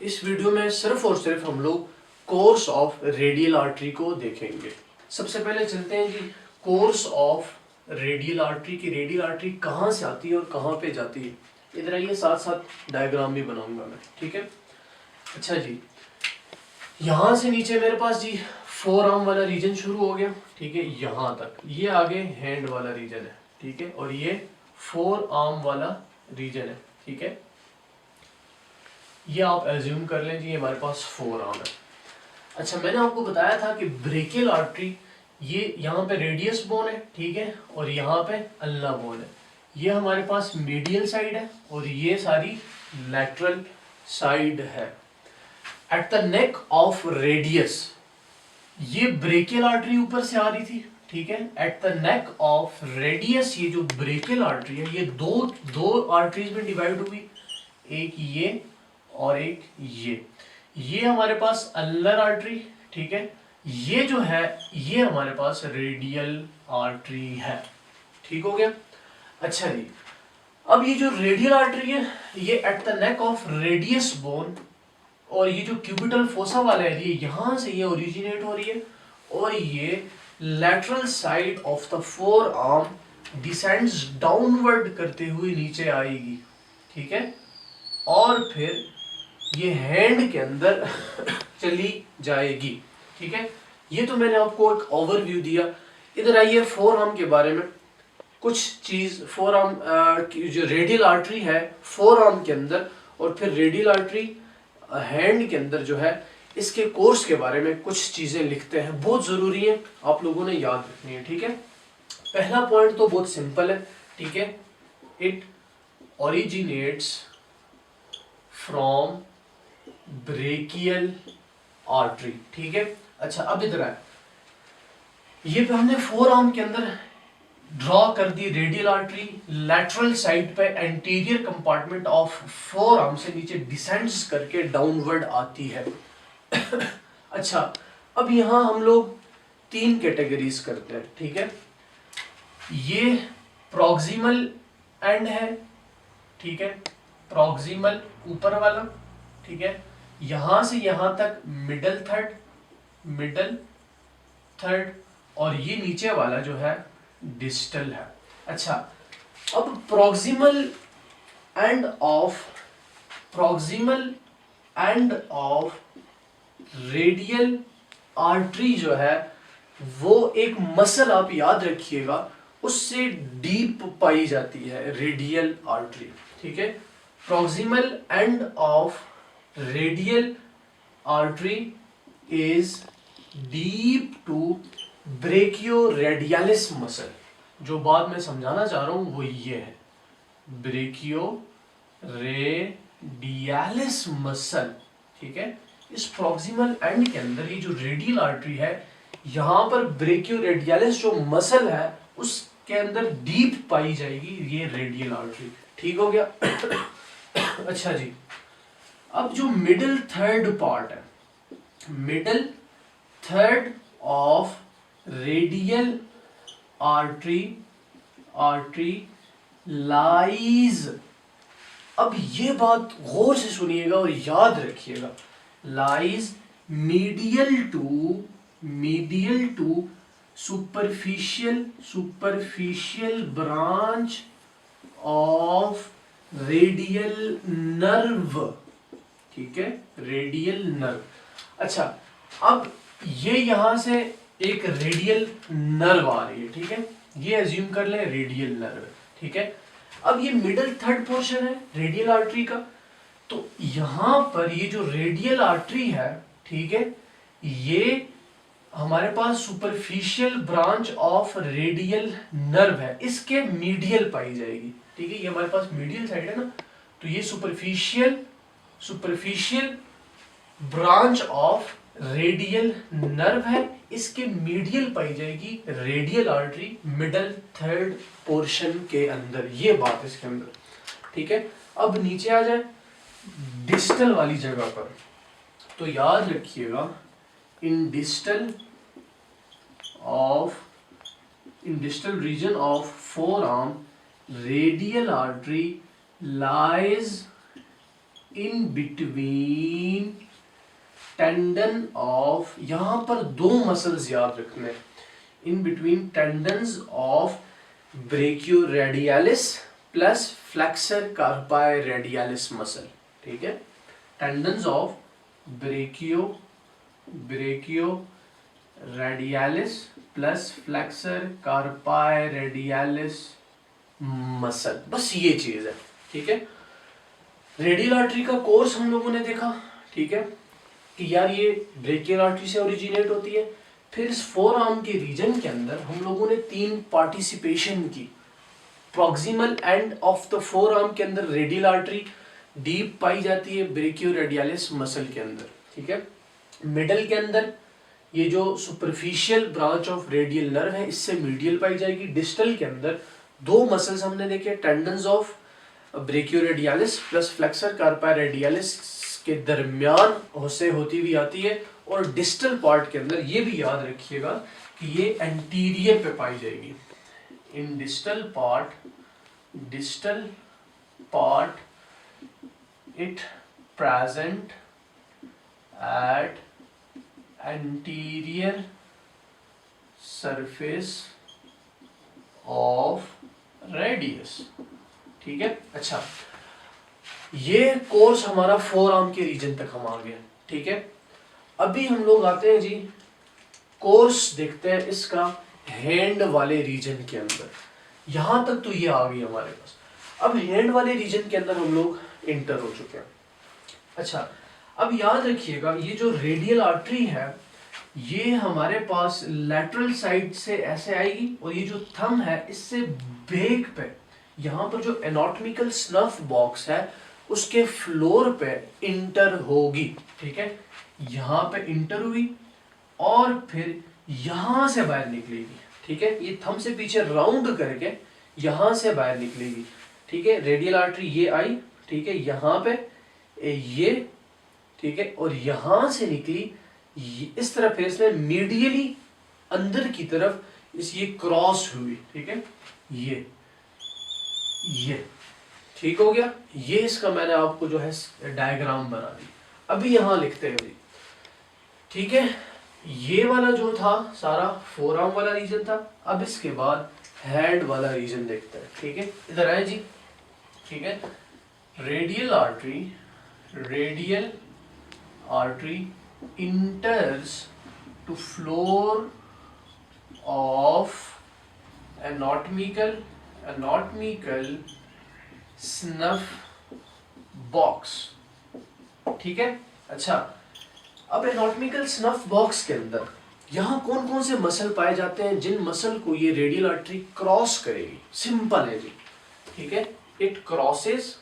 इस वीडियो में सिर्फ और सिर्फ हम लोग कोर्स ऑफ रेडियल आर्टरी को देखेंगे। सबसे पहले चलते हैं जी कोर्स ऑफ रेडियल आर्टरी की। रेडियल आर्टरी कहाँ से आती है और कहाँ पे जाती है। इधर आइए, साथ साथ डायग्राम भी बनाऊंगा मैं, ठीक है। अच्छा जी, यहाँ से नीचे मेरे पास जी फोर आर्म वाला रीजन शुरू हो गया, ठीक है, यहाँ तक। ये आगे हैंड वाला रीजन है, ठीक है, और ये फोर आर्म वाला रीजन है, ठीक है। ये आप एज्यूम कर लें जी, हमारे पास फोर आर्म है। अच्छा, मैंने आपको बताया था कि ब्रेकियल आर्टरी ये यहाँ पे रेडियस बोन है, ठीक है, और यहाँ पे अल्ना बोन है। ये हमारे पास मीडियल साइड है और ये सारी लैटरल साइड है। At the neck of radius ये ब्रेकियल आर्टरी ऊपर से आ रही थी, ठीक है। At the neck of radius ये जो ब्रेकियल आर्टरी है ये दो आर्टरीज में डिवाइड हुई, एक ये और एक ये हमारे पास अल्नर आर्टरी, ठीक है। ये जो है ये हमारे पास रेडियल आर्टरी है, ठीक हो गया। अच्छा जी, अब ये जो रेडियल आर्टरी है ये at the neck of radius bone, और ये जो क्यूबिटल फोसा वाला है ये यहां से ये ओरिजिनेट हो रही है, और ये lateral side of the four arm descends downward करते हुए नीचे आएगी, ठीक है, और फिर ये हैंड के अंदर चली जाएगी, ठीक है। ये तो मैंने आपको एक ओवरव्यू दिया। इधर आइए फोर आर्म के बारे में कुछ चीज। फोर आर्म की जो रेडियल आर्टरी है फोर आर्म के अंदर, और फिर रेडियल आर्टरी हैंड के अंदर जो है, इसके कोर्स के बारे में कुछ चीजें लिखते हैं, बहुत जरूरी है, आप लोगों ने याद रखनी है, ठीक है। पहला पॉइंट तो बहुत सिंपल है, ठीक है, it originates from brachial artery, ठीक है। अच्छा, अब इधर आए, ये पे हमने फोर आर्म के अंदर ड्रॉ कर दी रेडियल आर्टरी, लैटरल साइड पे anterior compartment of four arm से नीचे डिसेंड्स करके डाउनवर्ड आती है। अच्छा, अब यहां हम लोग तीन कैटेगरीज करते हैं, ठीक है। ये प्रॉक्सिमल एंड है, ठीक है, प्रॉक्सिमल ऊपर वाला, ठीक है, यहां से यहां तक मिडल थर्ड, और ये नीचे वाला जो है डिस्टल है। अच्छा, अब proximal end of radial artery जो है वो एक मसल, आप याद रखिएगा, उससे डीप पाई जाती है रेडियल आर्टरी, ठीक है। Proximal end of radial artery is deep to brachioradialis muscle. जो बात मैं समझाना चाह रहा हूं वो ये है, ब्रेकियोरेडियलिस मसल, ठीक है। इस प्रॉक्सिमल एंड के अंदर ये जो रेडियल आर्टरी है, यहां पर ब्रेकियोरेडियलिस जो मसल है उसके अंदर डीप पाई जाएगी ये रेडियल आर्टरी, ठीक हो गया। अच्छा जी, अब जो मिडिल थर्ड पार्ट है, middle third of radial artery lies, अब ये बात गौर से सुनिएगा और याद रखिएगा, lies medial to superficial branch of radial nerve, ठीक है, रेडियल नर्व। अच्छा, अब ये यहां से एक रेडियल नर्व आ रही है, ठीक है, ये एज्यूम कर ले रेडियल नर्व, ठीक है। अब ये मिडिल थर्ड पोर्शन है रेडियल आर्टरी का, तो यहां पर ये जो रेडियल आर्टरी है, ठीक है, ये हमारे पास superficial branch of radial nerve है, इसके मीडियल पाई जाएगी, ठीक है। ये हमारे पास मीडियल साइड है ना, तो ये superficial branch of radial nerve है, इसके मीडियल पाई जाएगी radial artery middle third portion के अंदर, ये बात इसके अंदर, ठीक है। अब नीचे आ जाए डिस्टल वाली जगह पर, तो याद रखिएगा in distal region of forearm radial artery lies in between tendon of, यहां पर दो मसल्स याद रखने, in between tendons of brachioradialis plus flexor carpi radialis muscle, ठीक है, tendons of brachioradialis plus flexor carpi radialis muscle, बस ये चीज है, ठीक है। रेडियल आर्टरी का कोर्स हम लोगों ने देखा, ठीक है, कि यार ये ब्रेकियल आर्टरी से ओरिजिनेट होती है। फिर इस फोर आर्म के रीजन के अंदर हम लोगों ने तीन पार्टिसिपेशन की। Proximal end of the four arm के अंदर रेडियल आर्टरी डीप पाई जाती है ब्रेकियोरेडियलिस मसल के अंदर, ठीक है। मिडल के अंदर ये जो superficial branch of radial nerve है इससे मीडियल पाई जाएगी। डिस्टल के अंदर दो मसल्स हमने देखे, tendons of brachioradialis plus flexor carpi radialis के दरमियान से होती हुई आती है। और डिस्टल पार्ट के अंदर ये भी याद रखिएगा कि ये एंटीरियर पे पाई जाएगी। In distal part it present at anterior surface of radius, ठीक है। अच्छा, ये कोर्स हमारा फोर आर्म के रीजन तक हम आ गए, ठीक है। अभी हम लोग आते हैं जी, कोर्स देखते हैं इसका हैंड वाले रीजन के अंदर। यहां तक तो ये आ गई हमारे पास। अब हैंड वाले रीजन के अंदर हम लोग इंटर हो चुके हैं। अच्छा, अब याद रखिएगा ये जो रेडियल आर्टरी है ये हमारे पास लैटरल साइड से ऐसे आएगी और ये जो थंब है इससे बेक पे, यहाँ पर जो एनाटॉमिकल स्नफ बॉक्स है उसके फ्लोर पे इंटर होगी, ठीक है। यहाँ पे इंटर हुई और फिर यहां से बाहर निकलेगी, ठीक है। ये थंब से पीछे राउंड करके यहां से बाहर निकलेगी, ठीक है। रेडियल आर्टरी ये आई, ठीक है, यहाँ पे ये, ठीक है, और यहां से निकली इस तरफ फिर इसने मीडियली अंदर की तरफ इस ये क्रॉस हुई, ठीक है, ये ठीक हो गया। ये इसका मैंने आपको जो है डायग्राम बना दी। अभी यहां लिखते हैं, ठीक है। ये वाला जो था सारा फोर आर्म वाला रीजन था। अब इसके बाद हैंड वाला रीजन देखते हैं, ठीक है। इधर आए जी, ठीक है। Radial artery enters to floor of anatomical snuff box, ठीक है। अच्छा, अब एनाटॉमिकल स्नफ बॉक्स के अंदर यहाँ कौन कौन से मसल पाए जाते हैं जिन मसल को ये रेडियल आर्टरी क्रॉस करेगी? सिंपल है जी, ठीक है। इट क्रॉसेस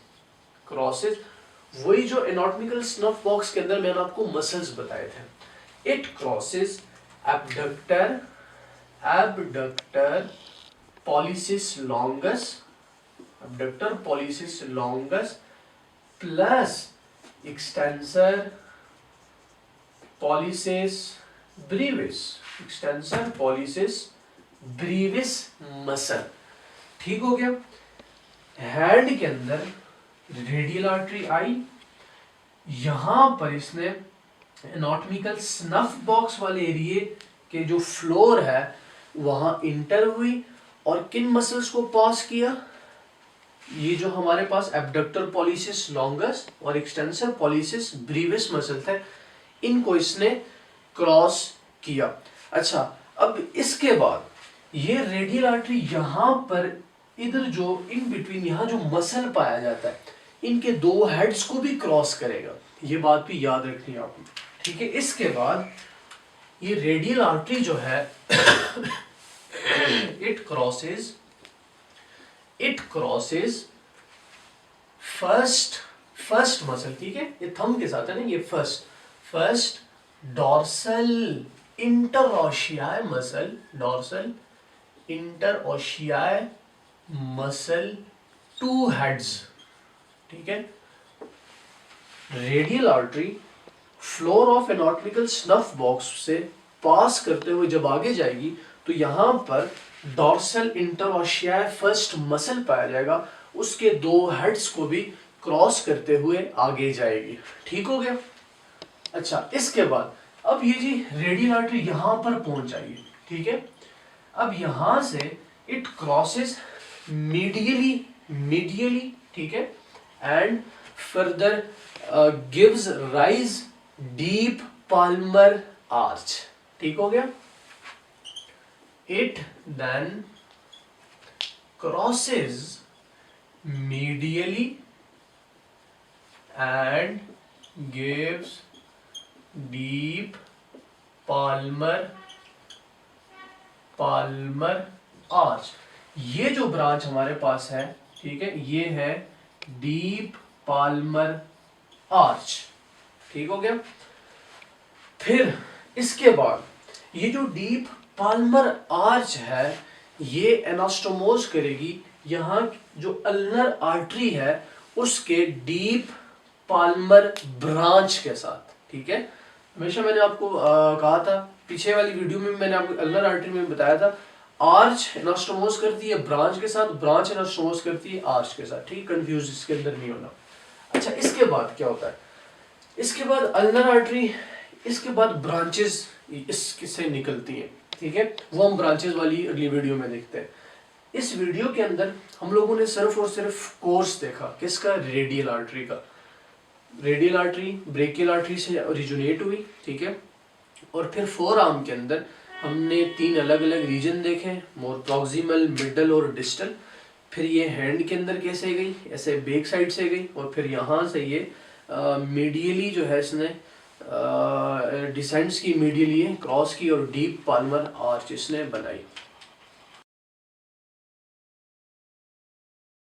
वही जो एनाटॉमिकल स्नफ बॉक्स के अंदर मैंने आपको मसल्स बताए थे। It crosses abductor pollicis longus plus extensor pollicis brevis muscle, ठीक हो गया। हैंड के अंदर रेडियल आर्टरी आई, यहां पर इसने एनाटॉमिकल स्नफ बॉक्स वाले एरिया के जो फ्लोर है वहां इंटर हुई और किन मसल्स को पास किया? ये जो हमारे पास एबडक्टर पॉलिसिस लॉन्गस और एक्सटेंसर पॉलिसिस ब्रीविस मसल थे, इनको इसने क्रॉस किया। अच्छा, अब इसके बाद ये रेडियल आर्टरी यहां पर इधर जो इन बिटवीन यहाँ जो मसल पाया जाता है इनके दो हेड्स को भी क्रॉस करेगा, ये बात भी याद रखनी है आपको, ठीक है। इसके बाद ये रेडियल आर्टरी जो है इट क्रॉसेस फर्स्ट मसल, ठीक है, ये थंब के साथ है ना, ये first dorsal interossei muscle two heads, ठीक है। Radial artery floor of anatomical snuff box से पास करते हुए जब आगे जाएगी तो यहां पर डॉर्सल इंटरओशियाई फर्स्ट मसल पाया जाएगा, उसके दो हेड्स को भी क्रॉस करते हुए आगे जाएगी, ठीक हो गया। अच्छा, इसके बाद अब ये जी रेडियल आर्टरी यहां पर पहुंच जाएगी, ठीक है। अब यहां से इट क्रॉसेस मीडियली, ठीक है, and further gives rise deep palmar arch, ठीक हो गया। It then crosses medially and gives deep palmar arch। ये जो ब्रांच हमारे पास है, ठीक है, ये है डीप पाल्मर आर्च, ठीक हो गया। फिर इसके बाद ये जो डीप पाल्मर आर्च है ये एनास्टोमोज करेगी यहाँ जो अल्नर आर्टरी है उसके डीप पाल्मर ब्रांच के साथ, ठीक है। हमेशा मैंने आपको कहा था, पीछे वाली वीडियो में मैंने आपको अल्नर आर्टरी में बताया था, आर्च एनास्टोमोज करती है ब्रांच के साथ, ब्रांच एनास्टोमोज करती है आर्च के साथ, ठीक, कंफ्यूज इसके अंदर नहीं होना। अच्छा, इसके बाद क्या होता है, इसके बाद अल्नर आर्टरी, इसके बाद ब्रांचेस इससे निकलती हैं, ठीक है, वो हम ब्रांचेस वाली अगली वीडियो में देखते हैं। इस वीडियो के अंदर हम लोगों ने सिर्फ और सिर्फ कोर्स देखा, किसका, रेडियल आर्टरी का। रेडियल आर्टरी ब्रेकियल आर्टरी से ओरिजिनेट हुई, ठीक है, और फिर फोर आर्म के अंदर हमने 3 अलग अलग रीजन देखे, मोर प्रॉक्सिमल, मिडल और डिस्टल। फिर ये हैंड के अंदर कैसे गई, ऐसे बैक साइड से गई, और फिर यहाँ से ये मीडियली जो है इसने डिसेंट्स की, मीडियली क्रॉस की और डीप पाल्मर आर्च इसने बनाई।